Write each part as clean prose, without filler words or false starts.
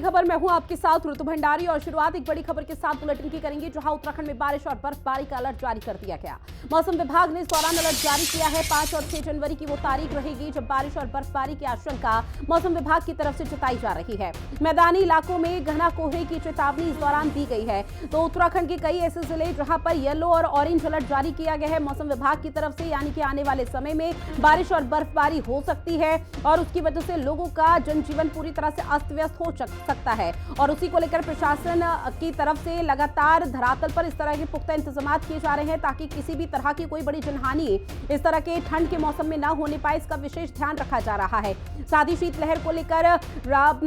खबर, मैं हूं आपके साथ ऋतु भंडारी और शुरुआत एक बड़ी खबर के साथ बुलेटिन की करेंगे, जहां उत्तराखंड में बारिश और बर्फबारी का अलर्ट जारी कर दिया गया। मौसम विभाग ने इस दौरान अलर्ट जारी किया है। 5 और 6 जनवरी की वो तारीख रहेगी जब बारिश और बर्फबारी की आशंका मौसम विभाग की तरफ से जताई जा रही है। मैदानी इलाकों में घना कोहरे की चेतावनी इस दौरान दी गई है। तो उत्तराखंड के कई ऐसे जिले जहां पर येलो और ऑरेंज अलर्ट जारी किया गया है मौसम विभाग की तरफ से, यानी कि आने वाले समय में बारिश और बर्फबारी हो सकती है और उसकी वजह से लोगों का जनजीवन पूरी तरह से अस्त व्यस्त हो सकता है। और उसी को लेकर प्रशासन की तरफ से लगातार धरातल पर इस तरह के पुख्ता इंतजाम किए जा रहे हैं ताकि किसी भी तरह की कोई बड़ी जनहानि इस तरह के ठंड के मौसम में न होने पाए, इसका विशेष ध्यान रखा जा रहा है। साथ ही शीतलहर को लेकर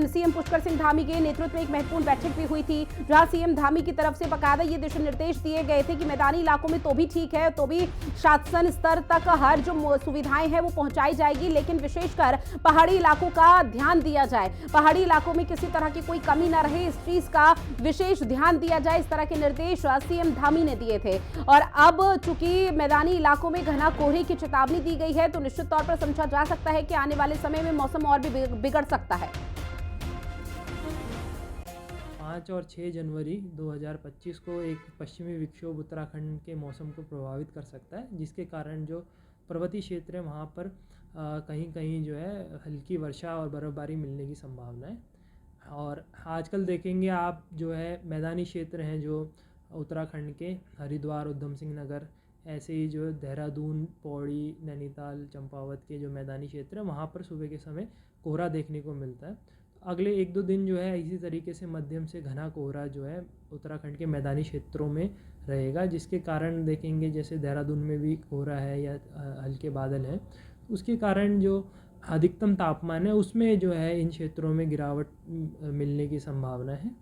सीएम पुष्कर सिंह धामी के नेतृत्व में एक महत्वपूर्ण बैठक भी हुई थी, जहां सीएम धामी की तरफ से बाकायदा ये दिशा निर्देश दिए गए थे कि मैदानी इलाकों में तो भी ठीक है, तो भी शासन स्तर तक हर जो सुविधाएं हैं वो पहुंचाई जाएगी, लेकिन विशेषकर पहाड़ी इलाकों का ध्यान दिया जाए। पहाड़ी इलाकों में किसी तरह की कोई कमी ना रहे, इस चीज का विशेष ध्यान दिया जाए, इस तरह के निर्देश सीएम धामी ने दिए थे। और अब चूंकि मैदानी इलाकों में घना कोहरे की चेतावनी दी गई है, तो निश्चित तौर पर समझा जा सकता है कि आने वाले समय में मौसम और भी बिगड़ सकता है। 5 और 6 जनवरी 2025 को एक पश्चिमी विक्षोभ उत्तराखंड के मौसम को प्रभावित कर सकता है, जिसके कारण जो पर्वतीय क्षेत्र है वहाँ पर कहीं कहीं जो है हल्की वर्षा और बर्फबारी मिलने की संभावना है। और आजकल देखेंगे आप जो है मैदानी क्षेत्र हैं जो उत्तराखंड के हरिद्वार, उधम सिंह नगर, ऐसे ही जो देहरादून, पौड़ी, नैनीताल, चंपावत के जो मैदानी क्षेत्र है वहाँ पर सुबह के समय कोहरा देखने को मिलता है। अगले 1-2 दिन जो है इसी तरीके से मध्यम से घना कोहरा जो है उत्तराखंड के मैदानी क्षेत्रों में रहेगा, जिसके कारण देखेंगे जैसे देहरादून में भी कोहरा है या हल्के बादल हैं, उसके कारण जो अधिकतम तापमान है उसमें जो है इन क्षेत्रों में गिरावट मिलने की संभावना है।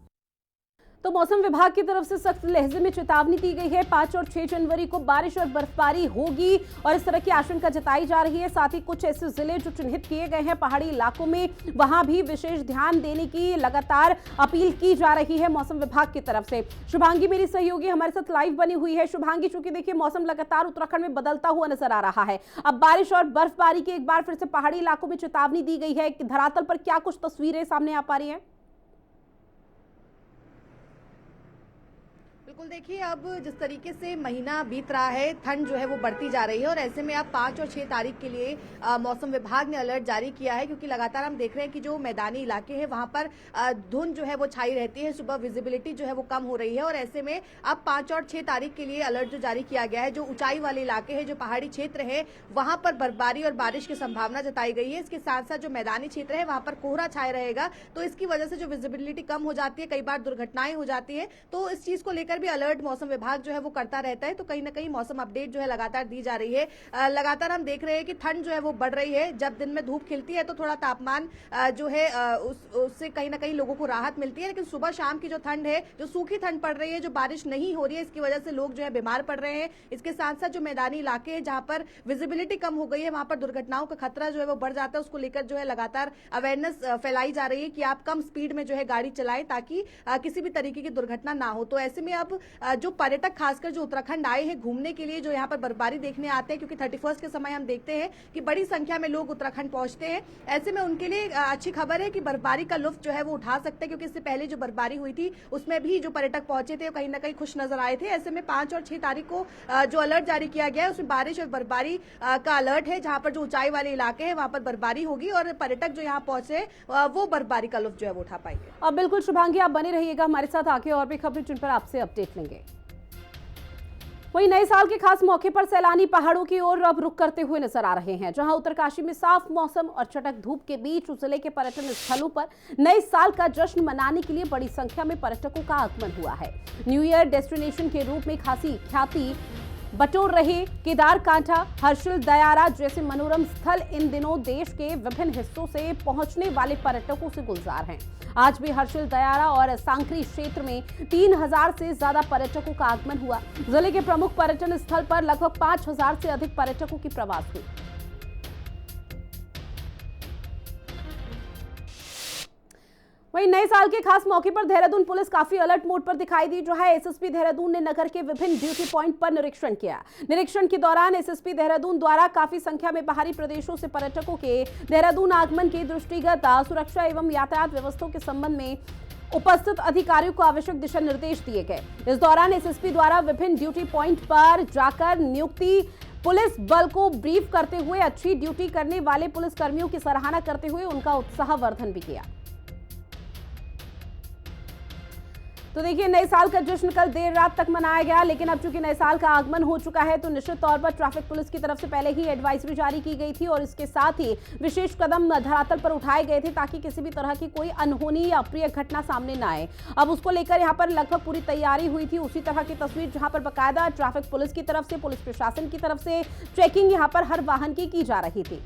तो मौसम विभाग की तरफ से सख्त लहजे में चेतावनी दी गई है। 5 और 6 जनवरी को बारिश और बर्फबारी होगी और इस तरह की आशंका जताई जा रही है। साथ ही कुछ ऐसे जिले जो चिन्हित किए गए हैं पहाड़ी इलाकों में, वहां भी विशेष ध्यान देने की लगातार अपील की जा रही है मौसम विभाग की तरफ से। शुभांगी मेरी सहयोगी हमारे साथ लाइव बनी हुई है। शुभांगी, चूंकि देखिए मौसम लगातार उत्तराखंड में बदलता हुआ नजर आ रहा है, अब बारिश और बर्फबारी की एक बार फिर से पहाड़ी इलाकों में चेतावनी दी गई है, धरातल पर क्या कुछ तस्वीरें सामने आ पा रही है? बिल्कुल, देखिए अब जिस तरीके से महीना बीत रहा है, ठंड जो है वो बढ़ती जा रही है और ऐसे में अब 5 और 6 तारीख के लिए मौसम विभाग ने अलर्ट जारी किया है, क्योंकि लगातार हम देख रहे हैं कि जो मैदानी इलाके हैं वहां पर धुंध जो है वो छाई रहती है, सुबह विजिबिलिटी जो है वो कम हो रही है और ऐसे में अब 5 और 6 तारीख के लिए अलर्ट जो जारी किया गया है, जो ऊंचाई वाले इलाके हैं, जो पहाड़ी क्षेत्र है, वहां पर बर्फबारी और बारिश की संभावना जताई गई है। इसके साथ साथ जो मैदानी क्षेत्र है वहां पर कोहरा छाया रहेगा, तो इसकी वजह से जो विजिबिलिटी कम हो जाती है, कई बार दुर्घटनाएं हो जाती है, तो इस चीज को लेकर भी अलर्ट मौसम विभाग जो है वो करता रहता है। तो कहीं ना कहीं मौसम अपडेट जो है लगातार दी जा रही है। लगातार हम देख रहे हैं कि ठंड जो है वो बढ़ रही है। जब दिन में धूप खिलती है तो थोड़ा तापमान जो है उससे कहीं ना कहीं लोगों को राहत मिलती है, लेकिन सुबह शाम की जो ठंड है, जो सूखी ठंड पड़ रही है, जो बारिश नहीं हो रही है, इसकी वजह से लोग जो है बीमार पड़ रहे हैं। इसके साथ साथ जो मैदानी इलाके हैं जहां पर विजिबिलिटी कम हो गई है, वहां पर दुर्घटनाओं का खतरा जो है वो बढ़ जाता है। उसको लेकर जो है लगातार अवेयरनेस फैलाई जा रही है कि आप कम स्पीड में जो है गाड़ी चलाएं ताकि किसी भी तरीके की दुर्घटना ना हो। तो ऐसे में अब जो पर्यटक खासकर जो उत्तराखंड आए हैं घूमने के लिए, जो यहाँ पर बर्फबारी देखने आते हैं, क्योंकि 31 के समय हम देखते हैं कि बड़ी संख्या में लोग उत्तराखंड पहुंचते हैं, ऐसे में उनके लिए अच्छी खबर है कि बर्फबारी का लुत्फ जो है वो उठा सकते हैं, क्योंकि इससे पहले जो बर्फबारी हुई थी उसमें भी जो पर्यटक पहुंचे थे कहीं ना कहीं खुश नजर आए थे। ऐसे में 5 और 6 तारीख को जो अलर्ट जारी किया गया है उसमें बारिश और बर्फबारी का अलर्ट है, जहां पर जो ऊंचाई वाले इलाके हैं वहां पर बर्फबारी होगी और पर्यटक जो यहाँ पहुंचे वो बर्फबारी का लुत्फ जो है वो उठा पाएंगे। अब बिल्कुल शुभांगी, आप बने रहिएगा हमारे साथ, आगे और भी खबरें जिन पर आपसे अपडेट लेंगे। वहीं नए साल के खास मौके पर सैलानी पहाड़ों की ओर अब रुख करते हुए नजर आ रहे हैं, जहां उत्तरकाशी में साफ मौसम और चटक धूप के बीच जिले के पर्यटन स्थलों पर नए साल का जश्न मनाने के लिए बड़ी संख्या में पर्यटकों का आगमन हुआ है। न्यू ईयर डेस्टिनेशन के रूप में खासी ख्याति बटोर रहे केदारकांठा, हर्षिल दयारा जैसे मनोरम स्थल इन दिनों देश के विभिन्न हिस्सों से पहुंचने वाले पर्यटकों से गुलजार हैं। आज भी हर्षिल दयारा और सांकरी क्षेत्र में 3000 से ज्यादा पर्यटकों का आगमन हुआ। जिले के प्रमुख पर्यटन स्थल पर लगभग 5000 से अधिक पर्यटकों की प्रवास हुई। वहीं नए साल के खास मौके पर देहरादून पुलिस काफी अलर्ट मोड पर दिखाई दी। जो है एसएसपी देहरादून ने नगर के विभिन्न ड्यूटी पॉइंट पर निरीक्षण किया। निरीक्षण के दौरान एसएसपी देहरादून द्वारा काफी संख्या में बाहरी प्रदेशों से पर्यटकों के देहरादून आगमन के दृष्टिगत सुरक्षा एवं यातायात व्यवस्था के संबंध में उपस्थित अधिकारियों को आवश्यक दिशा निर्देश दिए गए। इस दौरान एसएसपी द्वारा विभिन्न ड्यूटी पॉइंट पर जाकर नियुक्ति पुलिस बल को ब्रीफ करते हुए अच्छी ड्यूटी करने वाले पुलिस कर्मियों की सराहना करते हुए उनका उत्साहवर्धन भी किया। तो देखिए, नए साल का जश्न कल देर रात तक मनाया गया, लेकिन अब चूंकि नए साल का आगमन हो चुका है तो निश्चित तौर पर ट्रैफिक पुलिस की तरफ से पहले ही एडवाइजरी जारी की गई थी और इसके साथ ही विशेष कदम धरातल पर उठाए गए थे ताकि किसी भी तरह की कोई अनहोनी या अप्रिय घटना सामने न आए। अब उसको लेकर यहाँ पर लगभग पूरी तैयारी हुई थी। उसी तरह की तस्वीर जहाँ पर बाकायदा ट्रैफिक पुलिस की तरफ से, पुलिस प्रशासन की तरफ से चेकिंग यहाँ पर हर वाहन की जा रही थी।